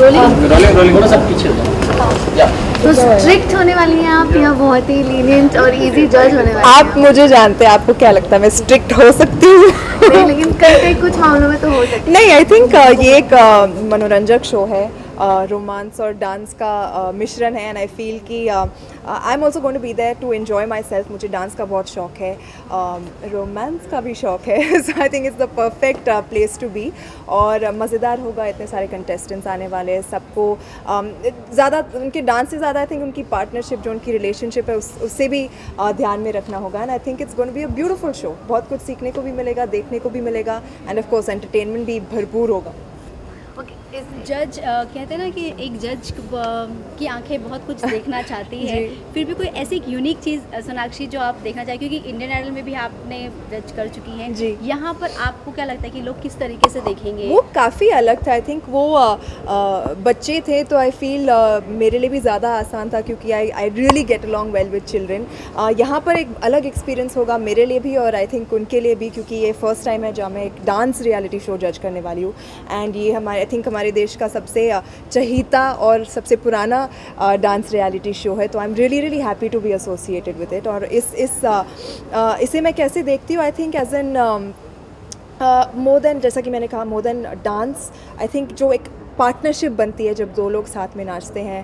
Rolling rolling थोड़ा सा पीछे हो जाओ। या तो स्ट्रिक्ट होने वाली हैं आप या बहुत ही लीनियंट और इजी जज होने वाली हैं आप मुझे जानते हैं, आपको क्या लगता है मैं स्ट्रिक्ट हो सकती हूँ? नहीं, लेकिन कई कई कुछ मामलों में तो हो सकती नहीं, आई थिंक ये एक मनोरंजक शो है, रोमांस और डांस का मिश्रण है, एंड आई फील कि I am also going to be there to enjoy myself. मुझे डांस का बहुत शौक है, रोमांस का भी शौक है, so I think it's the perfect place to be. और मज़ेदार होगा, इतने सारे कंटेस्टेंट्स आने वाले हैं, सबको ज़्यादा उनके डांस से ज़्यादा आई थिंक उनकी पार्टनरशिप, जो उनकी रिलेशनशिप है, उससे भी ध्यान में रखना होगा। And I think it's going to be a beautiful show. बहुत कुछ सीखने को भी मिलेगा, देखने को भी मिलेगा, एंड ऑफ कोर्स एंटरटेनमेंट भी भरपूर होगा। है। जज कहते हैं ना कि एक जज की आंखें बहुत कुछ देखना चाहती है, फिर भी कोई ऐसी एक यूनिक चीज़ सोनाक्षी जो आप देखना चाहें, क्योंकि इंडियन आइडल में भी आपने जज कर चुकी हैं जी। यहाँ पर आपको क्या लगता है कि लोग किस तरीके से देखेंगे? वो काफ़ी अलग था। आई थिंक वो बच्चे थे, तो आई फील मेरे लिए भी ज़्यादा आसान था, क्योंकि I really get along well with children. यहाँ पर एक अलग एक्सपीरियंस होगा मेरे लिए भी, और आई थिंक उनके लिए भी, क्योंकि ये फर्स्ट टाइम है जब मैं एक डांस रियलिटी शो जज करने वाली हूँ। एंड ये आई थिंक हमारे देश का सबसे चहीता और सबसे पुराना डांस रियलिटी शो है, तो I am really really happy to be associated with it. और इसे मैं कैसे देखती हूँ, I think as an more than, जैसा कि मैंने कहा, more than dance, I think जो एक पार्टनरशिप बनती है जब दो लोग साथ में नाचते हैं,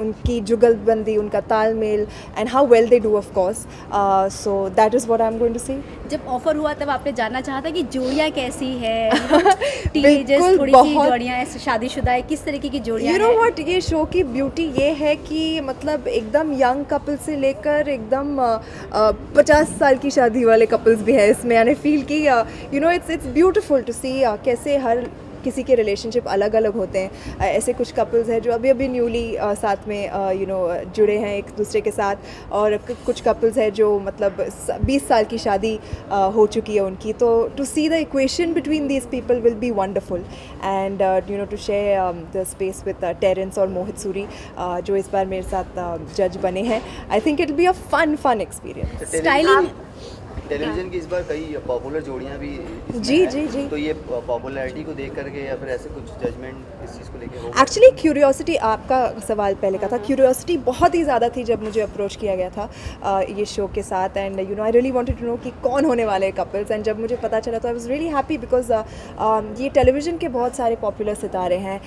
उनकी जुगलबंदी, उनका तालमेल, and how well they do of course, so that is what I am going to see. जब ऑफर हुआ तब आपने जानना चाहा था कि जोड़ियाँ कैसी है, टीनेजर्स थोड़ी सी जोड़ियाँ ऐसे शादीशुदा है, किस तरीके की जोड़ियाँ यू नो हैं? व्हाट, ये शो की ब्यूटी ये है कि मतलब एकदम यंग कपल से लेकर एकदम 50 साल की शादी वाले कपल्स भी है इसमें, एंड आई फील कि you know it's beautiful to see कैसे हर किसी के रिलेशनशिप अलग अलग होते हैं। ऐसे कुछ कपल्स हैं जो अभी अभी न्यूली साथ में यू नो जुड़े हैं एक दूसरे के साथ, और कुछ कपल्स हैं जो मतलब 20 साल की शादी हो चुकी है उनकी। तो to see the equation between these people will be wonderful, and you know to share the space with Terence और मोहित सूरी, जो इस बार मेरे साथ जज बने हैं। I think it will be a fun experience. Styling television की इस बार कई पॉपुलर जोड़ियां भी इसमें जी, हैं। जी, जी। तो ये पॉपुलैरिटी को देख करके या फिर ऐसे कुछ जजमेंट इस चीज़ को लेके होगा? एक्चुअली क्यूरियोसिटी, आपका सवाल पहले का था, क्यूरियोसिटी बहुत ही ज़्यादा थी जब मुझे अप्रोच किया गया था ये शो के साथ, and you know I really wanted to know कि कौन होने वाले कपल्स, एंड जब मुझे पता चला तो I was really happy, because ये टेलीविज़न के बहुत सारे पॉपुलर सितारे हैं,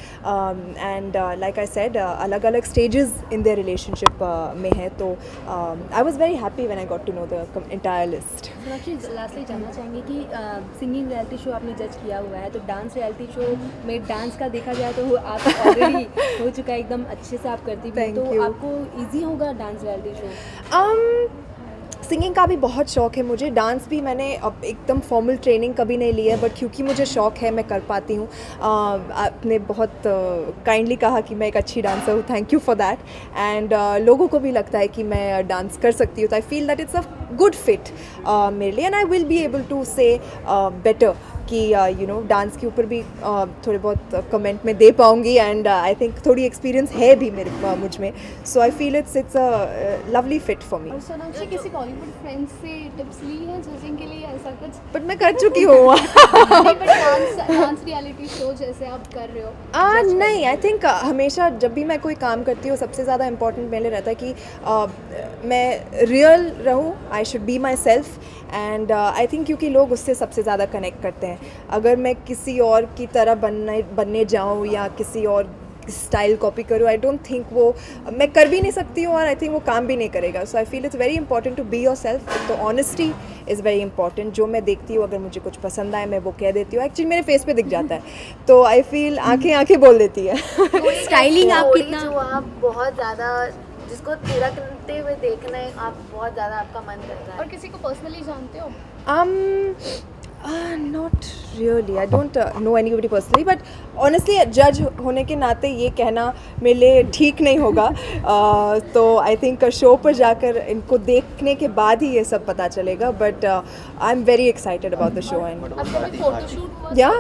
एंड लाइक आई सेड अलग अलग स्टेजेस इन देयर रिलेशनशिप में है, तो I was very happy when I got to know the entire list. Lastly जानना चाहेंगे कि सिंगिंग रियलिटी शो आपने जज किया हुआ है, तो डांस रियलिटी शो में डांस का देखा जाए तो आप ऑलरेडी हो चुका है, एकदम अच्छे से आप करती भी हैं, Thank तो you. आपको इजी होगा डांस रियलिटी शो? सिंगिंग का भी बहुत शौक है मुझे, डांस भी मैंने अब एकदम फॉर्मल ट्रेनिंग कभी नहीं ली है, बट क्योंकि मुझे शौक है मैं कर पाती हूँ। आपने बहुत काइंडली कहा कि मैं एक अच्छी डांसर हूँ, thank you for that, and लोगों को भी लगता है कि मैं डांस कर सकती हूँ, तो I feel that it's a good fit मेरे लिए, and I will be able to say better कि यू नो डांस के ऊपर भी थोड़े बहुत कमेंट में दे पाऊँगी, एंड आई थिंक थोड़ी एक्सपीरियंस है भी मुझ में, so I feel it's a lovely fit for me. और सोनाक्षी किसी बॉलीवुड फ्रेंड्स से टिप्स ली है जजिंग के लिए, ऐसा कुछ? बट मैं कर चुकी हूँ। नहीं, बट डांस रियलिटी शो जैसे आप कर रहे हो। नहीं, आई थिंक हमेशा जब भी मैं कोई काम करती हूँ सबसे ज़्यादा इम्पोर्टेंट मेरे लिए रहता है कि मैं रियल रहूँ, I should be my self, and I think क्योंकि लोग उससे सबसे ज़्यादा कनेक्ट करते हैं। अगर मैं किसी और की तरह बनने जाऊँ या किसी और स्टाइल कॉपी करूँ, आई डोंट थिंक वो मैं कर भी नहीं सकती हूँ, और आई थिंक वो काम भी नहीं करेगा। So I feel it's very important to be yourself, तो ऑनेस्टी इज़ वेरी इंपॉर्टेंट। जो मैं देखती हूँ, अगर मुझे कुछ पसंद आए मैं वो कह देती हूँ, एक्चुअली मेरे फेस पे दिख जाता है, तो आई फील आंखें बोल देती है। स्टाइलिंग आप कितना जो आप बहुत ज़्यादा जिसको तिलकते हुए देखना है, आप बहुत ज़्यादा आपका मन करता है। और किसी को पर्सनली जानते हो? Not really, I don't know anybody personally, but honestly जज होने के नाते ये कहना मेरे लिए ठीक नहीं होगा। तो आई थिंक शो पर जाकर इनको देखने के बाद ही ये सब पता चलेगा, but I am very excited about the show. And आपका कोई फोटोशूट हुआ? या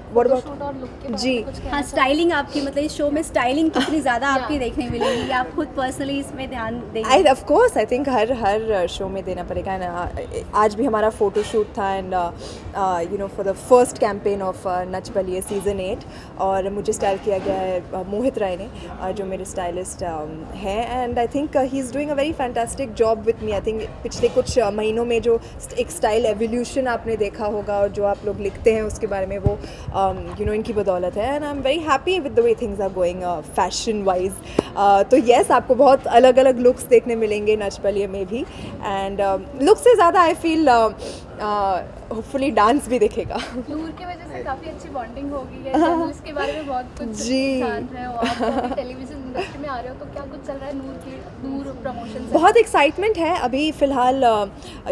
What about- फोटोशूट और लुक के बारे जी। में कुछ कहना हाँ, स्टाइलिंग आपकी मतलब इस शो में स्टाइलिंग कितनी ज़्यादा आपकी देखने मिलेगी, आप खुद पर्सनली इसमें ध्यान देंगे? Of course I think her show में देना पड़ेगा ना। आज भी हमारा फ़ोटो शूट था and you know for the first campaign of Nach Baliye season 8 और मुझे स्टाइल किया गया है मोहित राय ने जो मेरे स्टाइलिस्ट हैं and I think he is doing a very fantastic job with me. I think पिछले कुछ महीनों में जो एक स्टाइल एवोल्यूशन आपने देखा होगा और जो आप लोग लिखते हैं उसके बारे में वो यू नो इनकी बदौलत है and I am very happy with the way things are going fashion wise. तो येस आपको बहुत अलग अलग लुक्स देखने मिलेंगे नच बलिए में भी एंड लुक से ज़्यादा आई फील होपफुली डांस भी दिखेगा। नूर की वजह से काफी अच्छी बॉन्डिंग हो गई है, जर्नलिस्ट के बारे में बहुत कुछ जी। जान रहे हो आप, अभी टेलीविजन इंडस्ट्री में आ रहे हो, तो क्या कुछ चल रहा है नूर प्रमोशन से? बहुत एक्साइटमेंट है अभी फ़िलहाल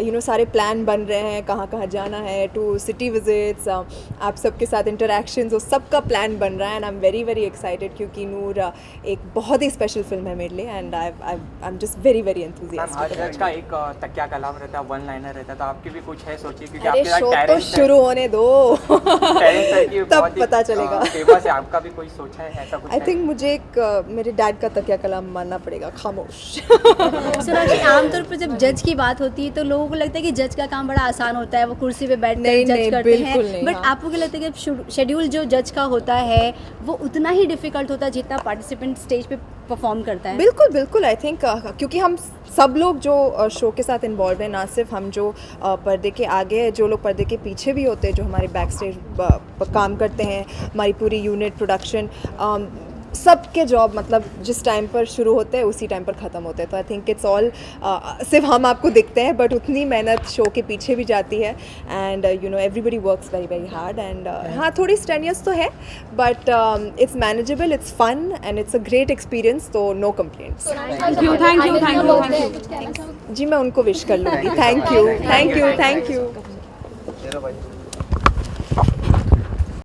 यू नो सारे प्लान बन रहे हैं कहाँ कहाँ जाना है, टू सिटी विजिट्स, आप सबके साथ इंटरेक्शंस, वो सबका प्लान बन रहा है and I am very very excited क्योंकि नूर एक बहुत ही स्पेशल फिल्म है मेरे लिए and I am just very very ma'am enthusiastic. आज का एक तकिया कलाम रहता है, वन लाइनर रहता है, तो आपकी भी कुछ है सोचिए क्योंकि अरे आपके साथ शो तो टैलेंट शुरू होने दो टैलेंट है कि तब बहुत ही, पता चलेगा। फेमस है, आपका भी कोई सोचा है ऐसा कुछ? आई थिंक मुझे एक मेरे डैड का तकिया कलाम मानना पड़ेगा, खामोश। सोनाक्षी, आमतौर पर जब जज की बात होती है तो लोगों को लगता है कि जज का काम बड़ा आसान होता है, वो कुर्सी पे बैठ नहीं, कर जज नहीं, करते बिल्कुल हैं, नहीं, बट हाँ। आपको क्या लगता है कि शेड्यूल जो जज का होता है वो उतना ही डिफिकल्ट होता है जितना पार्टिसिपेंट स्टेज पे परफॉर्म करता है? बिल्कुल बिल्कुल आई थिंक क्योंकि हम सब लोग जो शो के साथ इन्वॉल्व हैं, ना सिर्फ हम जो पर्दे के आगे हैं, जो लोग पर्दे के पीछे भी होते हैं, जो हमारे बैक स्टेज काम करते हैं, हमारी पूरी यूनिट प्रोडक्शन, सबके जॉब मतलब जिस टाइम पर शुरू होते हैं उसी टाइम पर ख़त्म होते हैं। तो आई थिंक इट्स ऑल सिर्फ हम आपको दिखते हैं बट उतनी मेहनत शो के पीछे भी जाती है and you know everybody works very very hard and हाँ थोड़ी स्ट्रेनियस तो है but it's manageable, it's fun and it's a great experience, तो नो कंप्लेंट्स। थैंक यू कुछ कहना चाहोगे? जी मैं उनको विश कर लूँगी। Thank you thank you thank you. चलो भाई।